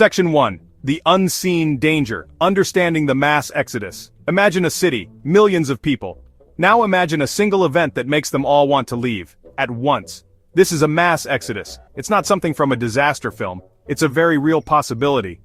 Section 1. The unseen danger. Understanding the mass exodus. Imagine a city, millions of people. Now imagine a single event that makes them all want to leave, at once. This is a mass exodus. It's not something from a disaster film. It's a very real possibility.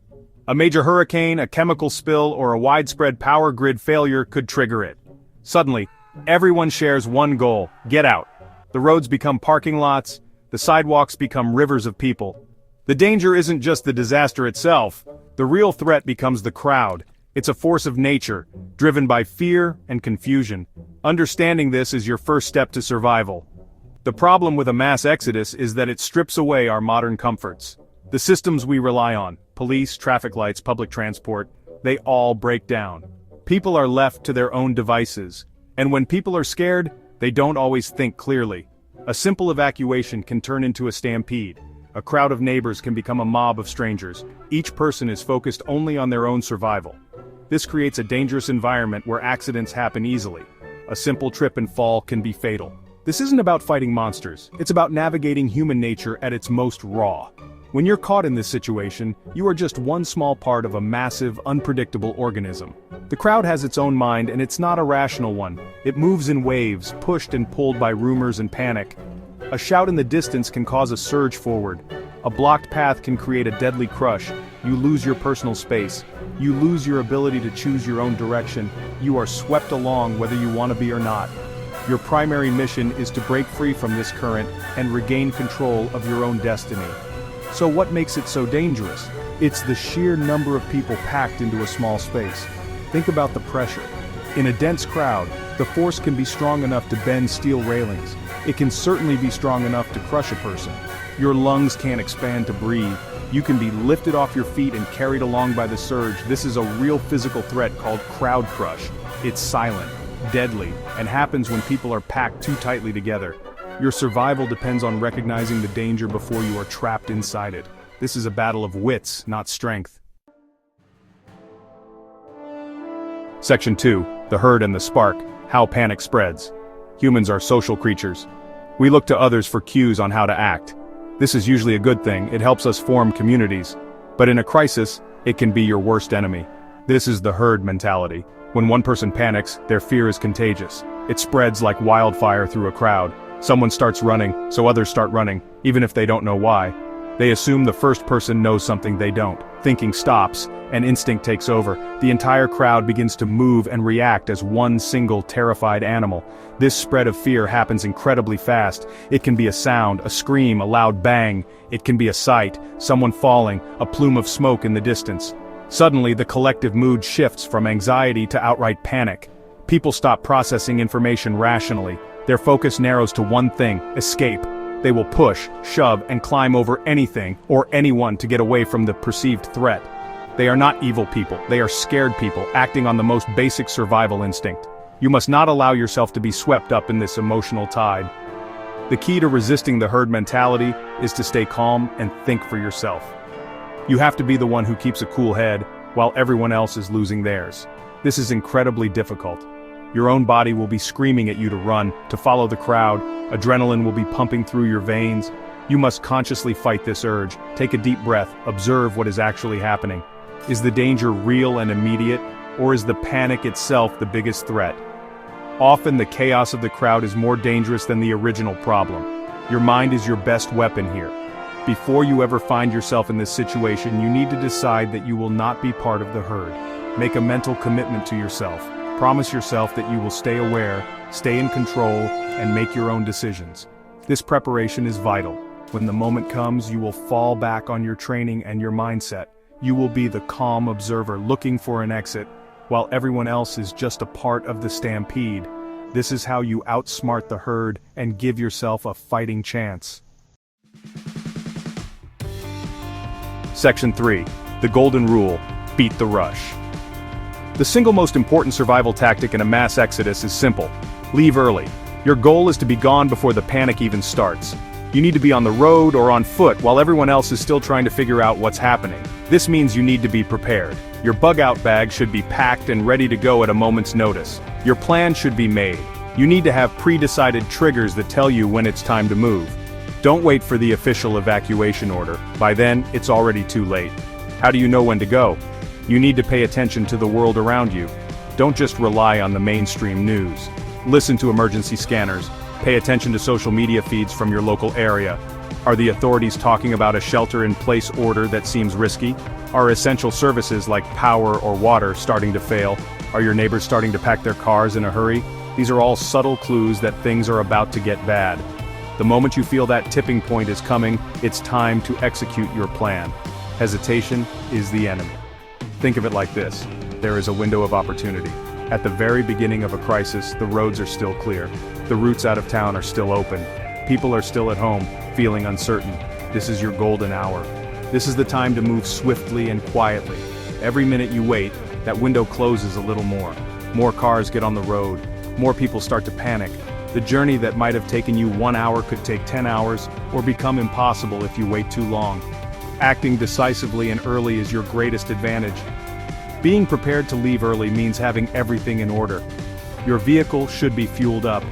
A major hurricane, a chemical spill, or a widespread power grid failure could trigger it. Suddenly, everyone shares one goal: get out. The roads become parking lots, the sidewalks become rivers of people. The danger isn't just the disaster itself. The real threat becomes the crowd. It's a force of nature, driven by fear and confusion. Understanding this is your first step to survival. The problem with a mass exodus is that it strips away our modern comforts. The systems we rely on, police, traffic lights, public transport, they all break down. People are left to their own devices. And when people are scared, they don't always think clearly. A simple evacuation can turn into a stampede. A crowd of neighbors can become a mob of strangers. Each person is focused only on their own survival. This creates a dangerous environment where accidents happen easily. A simple trip and fall can be fatal. This isn't about fighting monsters. It's about navigating human nature at its most raw. When you're caught in this situation, you are just one small part of a massive, unpredictable organism. The crowd has its own mind, and it's not a rational one. It moves in waves, pushed and pulled by rumors and panic. A shout in the distance can cause a surge forward. A blocked path can create a deadly crush. You lose your personal space. You lose your ability to choose your own direction. You are swept along whether you want to be or not. Your primary mission is to break free from this current and regain control of your own destiny. So what makes it so dangerous? It's the sheer number of people packed into a small space. Think about the pressure. In a dense crowd, the force can be strong enough to bend steel railings. It can certainly be strong enough to crush a person. Your lungs can't expand to breathe. You can be lifted off your feet and carried along by the surge. This is a real physical threat called crowd crush. It's silent, deadly, and happens when people are packed too tightly together. Your survival depends on recognizing the danger before you are trapped inside it. This is a battle of wits, not strength. Section 2. The herd and the spark. How panic spreads. Humans are social creatures. We look to others for cues on how to act. This is usually a good thing. It helps us form communities. But in a crisis, it can be your worst enemy. This is the herd mentality. When one person panics, their fear is contagious. It spreads like wildfire through a crowd. Someone starts running, so others start running, even if they don't know why. They assume the first person knows something they don't. Thinking stops, and instinct takes over. The entire crowd begins to move and react as one single terrified animal. This spread of fear happens incredibly fast. It can be a sound, a scream, a loud bang. It can be a sight, someone falling, a plume of smoke in the distance. Suddenly, the collective mood shifts from anxiety to outright panic. People stop processing information rationally. Their focus narrows to one thing: escape. They will push, shove, and climb over anything or anyone to get away from the perceived threat. They are not evil people, they are scared people, acting on the most basic survival instinct. You must not allow yourself to be swept up in this emotional tide. The key to resisting the herd mentality is to stay calm and think for yourself. You have to be the one who keeps a cool head, while everyone else is losing theirs. This is incredibly difficult. Your own body will be screaming at you to run, to follow the crowd. Adrenaline will be pumping through your veins. You must consciously fight this urge. Take a deep breath, observe what is actually happening. Is the danger real and immediate, or is the panic itself the biggest threat? Often the chaos of the crowd is more dangerous than the original problem. Your mind is your best weapon here. Before you ever find yourself in this situation, you need to decide that you will not be part of the herd. Make a mental commitment to yourself. Promise yourself that you will stay aware, stay in control, and make your own decisions. This preparation is vital. When the moment comes, you will fall back on your training and your mindset. You will be the calm observer looking for an exit, while everyone else is just a part of the stampede. This is how you outsmart the herd and give yourself a fighting chance. Section 3. The Golden Rule. Beat the rush. The single most important survival tactic in a mass exodus is simple. Leave early. Your goal is to be gone before the panic even starts. You need to be on the road or on foot while everyone else is still trying to figure out what's happening. This means you need to be prepared. Your bug-out bag should be packed and ready to go at a moment's notice. Your plan should be made. You need to have pre-decided triggers that tell you when it's time to move. Don't wait for the official evacuation order. By then, it's already too late. How do you know when to go? You need to pay attention to the world around you. Don't just rely on the mainstream news. Listen to emergency scanners. Pay attention to social media feeds from your local area. Are the authorities talking about a shelter-in-place order that seems risky? Are essential services like power or water starting to fail? Are your neighbors starting to pack their cars in a hurry? These are all subtle clues that things are about to get bad. The moment you feel that tipping point is coming, it's time to execute your plan. Hesitation is the enemy. Think of it like this. There is a window of opportunity. At the very beginning of a crisis, the roads are still clear. The routes out of town are still open. People are still at home, feeling uncertain. This is your golden hour. This is the time to move swiftly and quietly. Every minute you wait, that window closes a little more. More cars get on the road. More people start to panic. The journey that might have taken you 1 hour could take 10 hours, or become impossible if you wait too long. Acting decisively and early is your greatest advantage. Being prepared to leave early means having everything in order. Your vehicle should be fueled up.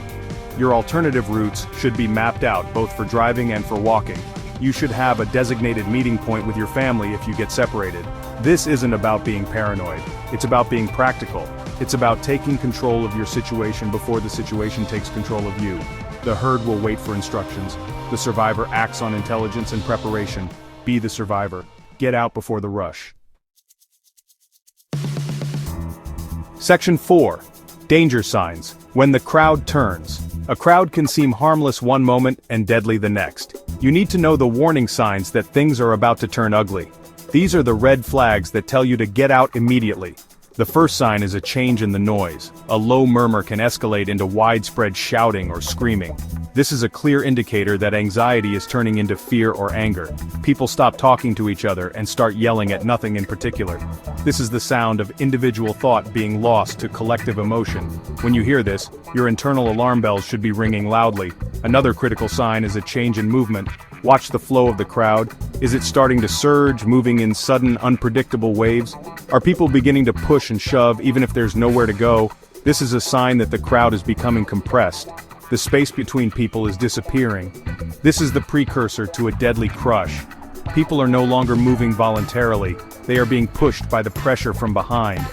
Your alternative routes should be mapped out both for driving and for walking. You should have a designated meeting point with your family if you get separated. This isn't about being paranoid. It's about being practical. It's about taking control of your situation before the situation takes control of you. The herd will wait for instructions. The survivor acts on intelligence and preparation. Be the survivor. Get out before the rush. Section 4. Danger signs. When the crowd turns. A crowd can seem harmless one moment and deadly the next. You need to know the warning signs that things are about to turn ugly. These are the red flags that tell you to get out immediately. The first sign is a change in the noise. A low murmur can escalate into widespread shouting or screaming. This is a clear indicator that anxiety is turning into fear or anger. People stop talking to each other and start yelling at nothing in particular. This is the sound of individual thought being lost to collective emotion. When you hear this, your internal alarm bells should be ringing loudly. Another critical sign is a change in movement. Watch the flow of the crowd. Is it starting to surge, moving in sudden, unpredictable waves? Are people beginning to push and shove even if there's nowhere to go? This is a sign that the crowd is becoming compressed. The space between people is disappearing. This is the precursor to a deadly crush. People are no longer moving voluntarily. They are being pushed by the pressure from behind.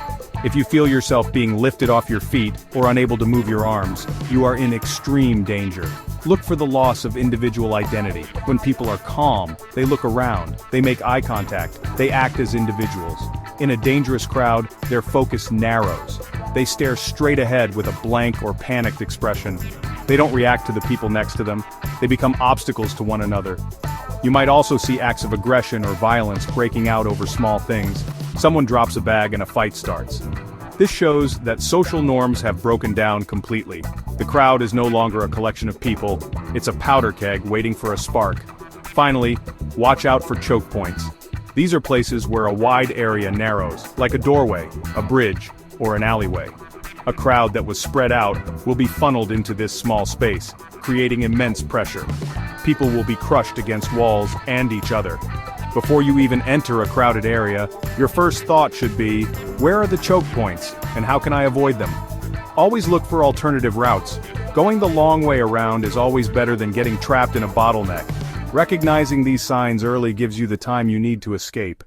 If you feel yourself being lifted off your feet or unable to move your arms, you are in extreme danger. Look for the loss of individual identity. When people are calm, they look around, they make eye contact, they act as individuals. In a dangerous crowd, their focus narrows. They stare straight ahead with a blank or panicked expression. They don't react to the people next to them. They become obstacles to one another. You might also see acts of aggression or violence breaking out over small things. Someone drops a bag and a fight starts. This shows that social norms have broken down completely. The crowd is no longer a collection of people, it's a powder keg waiting for a spark. Finally, watch out for choke points. These are places where a wide area narrows, like a doorway, a bridge, or an alleyway. A crowd that was spread out will be funneled into this small space, creating immense pressure. People will be crushed against walls and each other. Before you even enter a crowded area, your first thought should be, where are the choke points, and how can I avoid them? Always look for alternative routes. Going the long way around is always better than getting trapped in a bottleneck. Recognizing these signs early gives you the time you need to escape.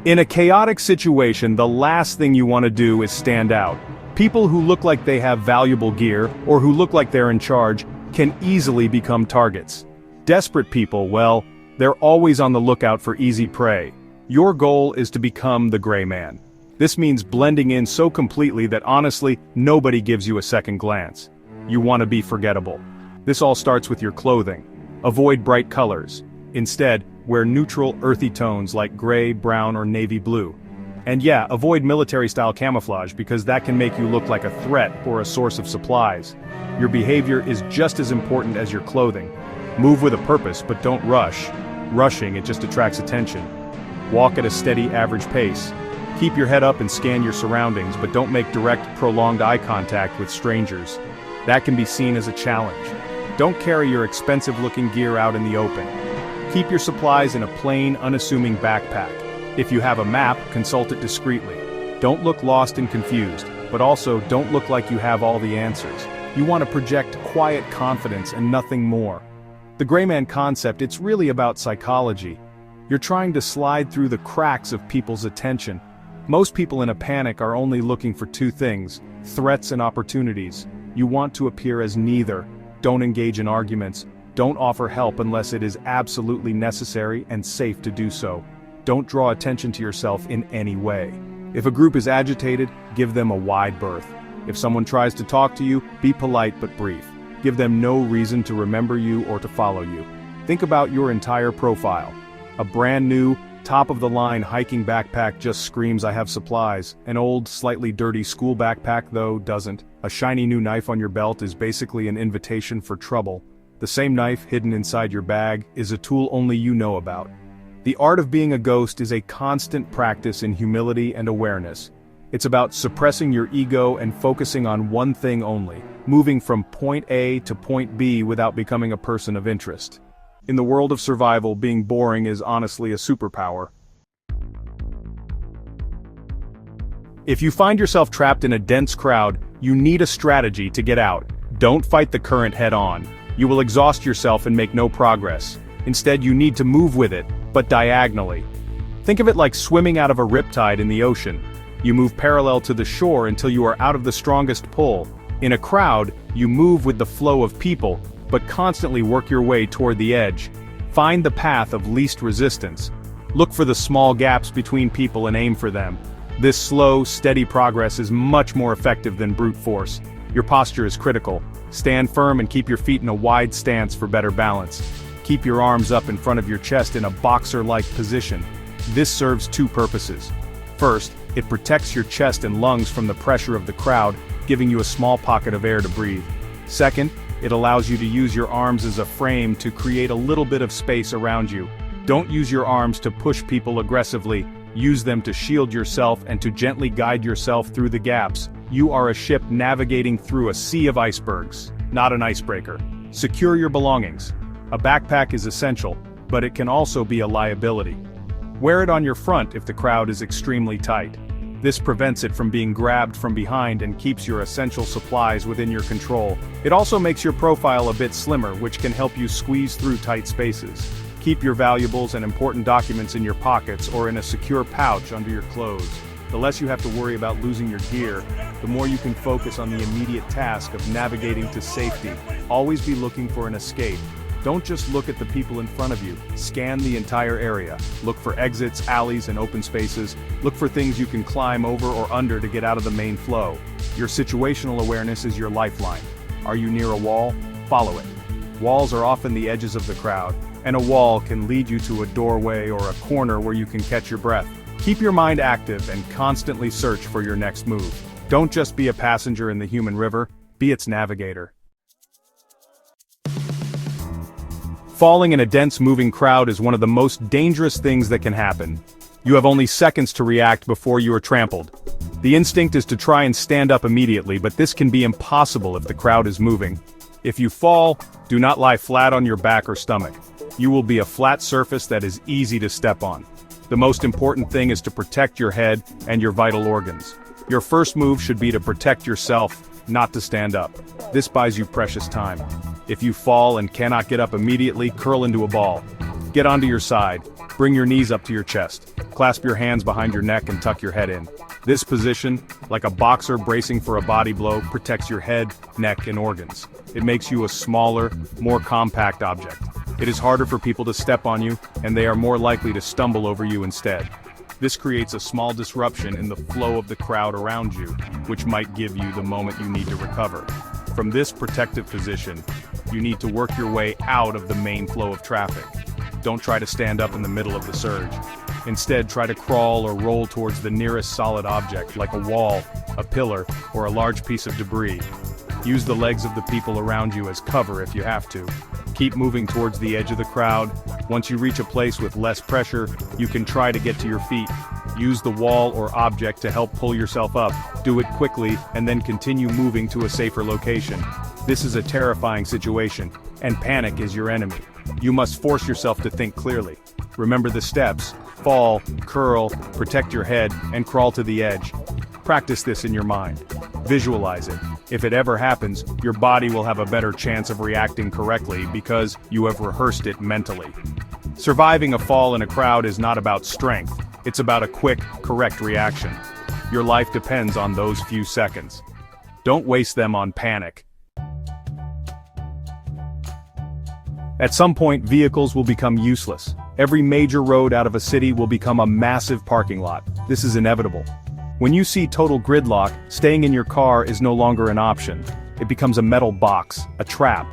In a chaotic situation, the last thing you want to do is stand out. People who look like they have valuable gear, or who look like they're in charge, can easily become targets. Desperate people, well, they're always on the lookout for easy prey. Your goal is to become the gray man. This means blending in so completely that honestly, nobody gives you a second glance. You want to be forgettable. This all starts with your clothing. Avoid bright colors. Instead, wear neutral, earthy tones like gray, brown, or navy blue. And yeah, avoid military-style camouflage because that can make you look like a threat or a source of supplies. Your behavior is just as important as your clothing. Move with a purpose, but don't rush. Rushing, it just attracts attention. Walk at a steady, average pace. Keep your head up and scan your surroundings, but don't make direct, prolonged eye contact with strangers. That can be seen as a challenge. Don't carry your expensive-looking gear out in the open. Keep your supplies in a plain, unassuming backpack. If you have a map, consult it discreetly. Don't look lost and confused, but also don't look like you have all the answers. You want to project quiet confidence and nothing more. The gray man concept, it's really about psychology. You're trying to slide through the cracks of people's attention. Most people in a panic are only looking for two things: threats and opportunities. You want to appear as neither. Don't engage in arguments. Don't offer help unless it is absolutely necessary and safe to do so. Don't draw attention to yourself in any way. If a group is agitated, give them a wide berth. If someone tries to talk to you, be polite but brief. Give them no reason to remember you or to follow you. Think about your entire profile. A brand new, top-of-the-line hiking backpack just screams "I have supplies." An old, slightly dirty school backpack, though, doesn't. A shiny new knife on your belt is basically an invitation for trouble. The same knife hidden inside your bag is a tool only you know about. The art of being a ghost is a constant practice in humility and awareness. It's about suppressing your ego and focusing on one thing only, moving from point A to point B without becoming a person of interest. In the world of survival, being boring is honestly a superpower. If you find yourself trapped in a dense crowd, you need a strategy to get out. Don't fight the current head-on. You will exhaust yourself and make no progress. Instead, you need to move with it, but diagonally. Think of it like swimming out of a riptide in the ocean. You move parallel to the shore until you are out of the strongest pull. In a crowd, you move with the flow of people, but constantly work your way toward the edge. Find the path of least resistance. Look for the small gaps between people and aim for them. This slow, steady progress is much more effective than brute force. Your posture is critical. Stand firm and keep your feet in a wide stance for better balance. Keep your arms up in front of your chest in a boxer-like position. This serves two purposes. First, it protects your chest and lungs from the pressure of the crowd, giving you a small pocket of air to breathe. Second, it allows you to use your arms as a frame to create a little bit of space around you. Don't use your arms to push people aggressively. Use them to shield yourself and to gently guide yourself through the gaps. You are a ship navigating through a sea of icebergs, not an icebreaker. Secure your belongings. A backpack is essential, but it can also be a liability. Wear it on your front if the crowd is extremely tight. This prevents it from being grabbed from behind and keeps your essential supplies within your control. It also makes your profile a bit slimmer, which can help you squeeze through tight spaces. Keep your valuables and important documents in your pockets or in a secure pouch under your clothes. The less you have to worry about losing your gear, the more you can focus on the immediate task of navigating to safety. Always be looking for an escape. Don't just look at the people in front of you. Scan the entire area. Look for exits, alleys, and open spaces. Look for things you can climb over or under to get out of the main flow. Your situational awareness is your lifeline. Are you near a wall? Follow it. Walls are often the edges of the crowd, and a wall can lead you to a doorway or a corner where you can catch your breath. Keep your mind active and constantly search for your next move. Don't just be a passenger in the human river, be its navigator. Falling in a dense moving crowd is one of the most dangerous things that can happen. You have only seconds to react before you are trampled. The instinct is to try and stand up immediately, but this can be impossible if the crowd is moving. If you fall, do not lie flat on your back or stomach. You will be a flat surface that is easy to step on. The most important thing is to protect your head and your vital organs. Your first move should be to protect yourself, not to stand up. This buys you precious time. If you fall and cannot get up immediately, curl into a ball. Get onto your side. Bring your knees up to your chest. Clasp your hands behind your neck and tuck your head in. This position, like a boxer bracing for a body blow, protects your head, neck, and organs. It makes you a smaller, more compact object. It is harder for people to step on you, and they are more likely to stumble over you instead. This creates a small disruption in the flow of the crowd around you, which might give you the moment you need to recover. From this protective position, you need to work your way out of the main flow of traffic. Don't try to stand up in the middle of the surge. Instead, try to crawl or roll towards the nearest solid object, like a wall, a pillar, or a large piece of debris. Use the legs of the people around you as cover if you have to. Keep moving towards the edge of the crowd. Once you reach a place with less pressure, you can try to get to your feet. Use the wall or object to help pull yourself up. Do it quickly, and then continue moving to a safer location. This is a terrifying situation, and panic is your enemy. You must force yourself to think clearly. Remember the steps: fall, curl, protect your head, and crawl to the edge. Practice this in your mind. Visualize it. If it ever happens, your body will have a better chance of reacting correctly because you have rehearsed it mentally. Surviving a fall in a crowd is not about strength, it's about a quick, correct reaction. Your life depends on those few seconds. Don't waste them on panic. At some point, vehicles will become useless. Every major road out of a city will become a massive parking lot. This is inevitable. When you see total gridlock, staying in your car is no longer an option. It becomes a metal box, a trap.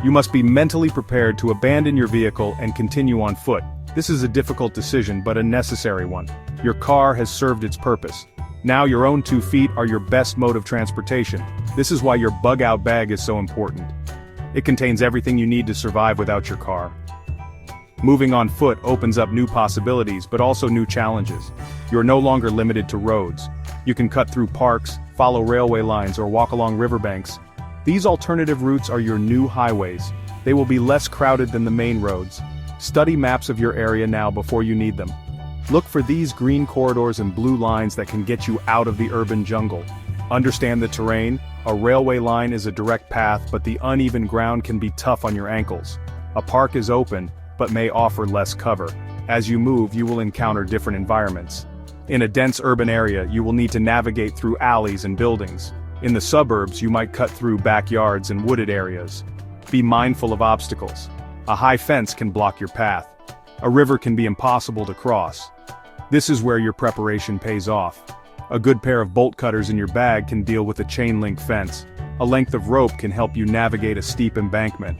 You must be mentally prepared to abandon your vehicle and continue on foot. This is a difficult decision, but a necessary one. Your car has served its purpose. Now your own 2 feet are your best mode of transportation. This is why your bug-out bag is so important. It contains everything you need to survive without your car. Moving on foot opens up new possibilities, but also new challenges. You're no longer limited to roads. You can cut through parks, follow railway lines, or walk along riverbanks. These alternative routes are your new highways. They will be less crowded than the main roads. Study maps of your area now before you need them. Look for these green corridors and blue lines that can get you out of the urban jungle. Understand the terrain. A railway line is a direct path, but the uneven ground can be tough on your ankles. A park is open, but may offer less cover. As you move, you will encounter different environments. In a dense urban area, you will need to navigate through alleys and buildings. In the suburbs, you might cut through backyards and wooded areas. Be mindful of obstacles. A high fence can block your path. A river can be impossible to cross. This is where your preparation pays off. A good pair of bolt cutters in your bag can deal with a chain link fence. A length of rope can help you navigate a steep embankment.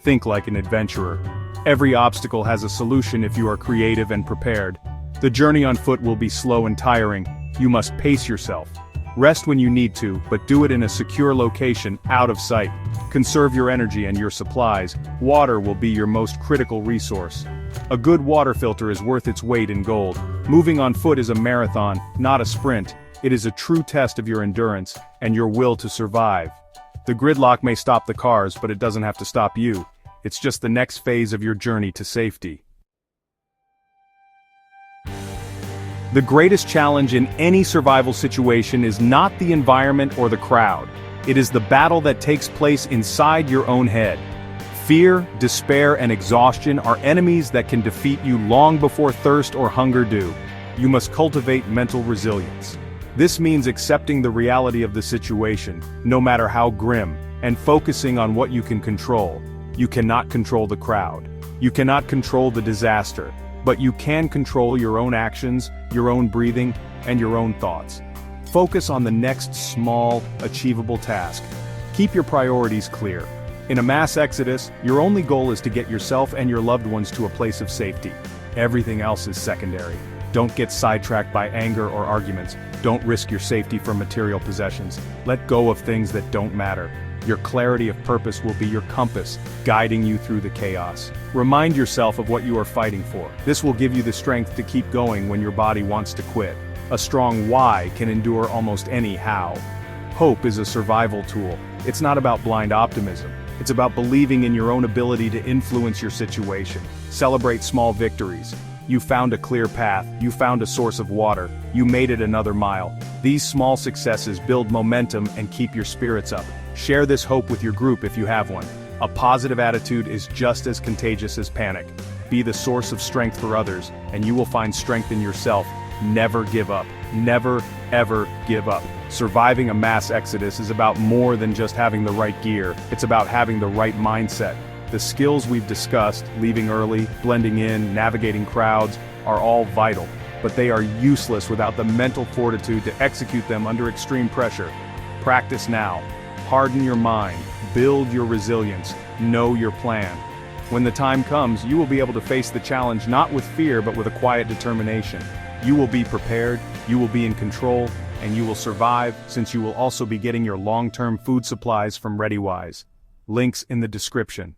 Think like an adventurer. Every obstacle has a solution if you are creative and prepared. The journey on foot will be slow and tiring. You must pace yourself. Rest when you need to, but do it in a secure location, out of sight. Conserve your energy and your supplies. Water will be your most critical resource. A good water filter is worth its weight in gold. Moving on foot is a marathon, not a sprint. It is a true test of your endurance and your will to survive. The gridlock may stop the cars, but it doesn't have to stop you. It's just the next phase of your journey to safety. The greatest challenge in any survival situation is not the environment or the crowd. It is the battle that takes place inside your own head. Fear, despair, and exhaustion are enemies that can defeat you long before thirst or hunger do. You must cultivate mental resilience. This means accepting the reality of the situation, no matter how grim, and focusing on what you can control. You cannot control the crowd. You cannot control the disaster, but you can control your own actions, your own breathing, and your own thoughts. Focus on the next small, achievable task. Keep your priorities clear. In a mass exodus, your only goal is to get yourself and your loved ones to a place of safety. Everything else is secondary. Don't get sidetracked by anger or arguments. Don't risk your safety for material possessions. Let go of things that don't matter. Your clarity of purpose will be your compass, guiding you through the chaos. Remind yourself of what you are fighting for. This will give you the strength to keep going when your body wants to quit. A strong why can endure almost any how. Hope is a survival tool. It's not about blind optimism. It's about believing in your own ability to influence your situation. Celebrate small victories. You found a clear path, you found a source of water, you made it another mile. These small successes build momentum and keep your spirits up. Share this hope with your group if you have one. A positive attitude is just as contagious as panic. Be the source of strength for others, and you will find strength in yourself. Never give up. Never, ever give up. Surviving a mass exodus is about more than just having the right gear. It's about having the right mindset. The skills we've discussed, leaving early, blending in, navigating crowds, are all vital, but they are useless without the mental fortitude to execute them under extreme pressure. Practice now. Harden your mind. Build your resilience. Know your plan. When the time comes, you will be able to face the challenge not with fear but with a quiet determination. You will be prepared, you will be in control, and you will survive, since you will also be getting your long-term food supplies from ReadyWise. Links in the description.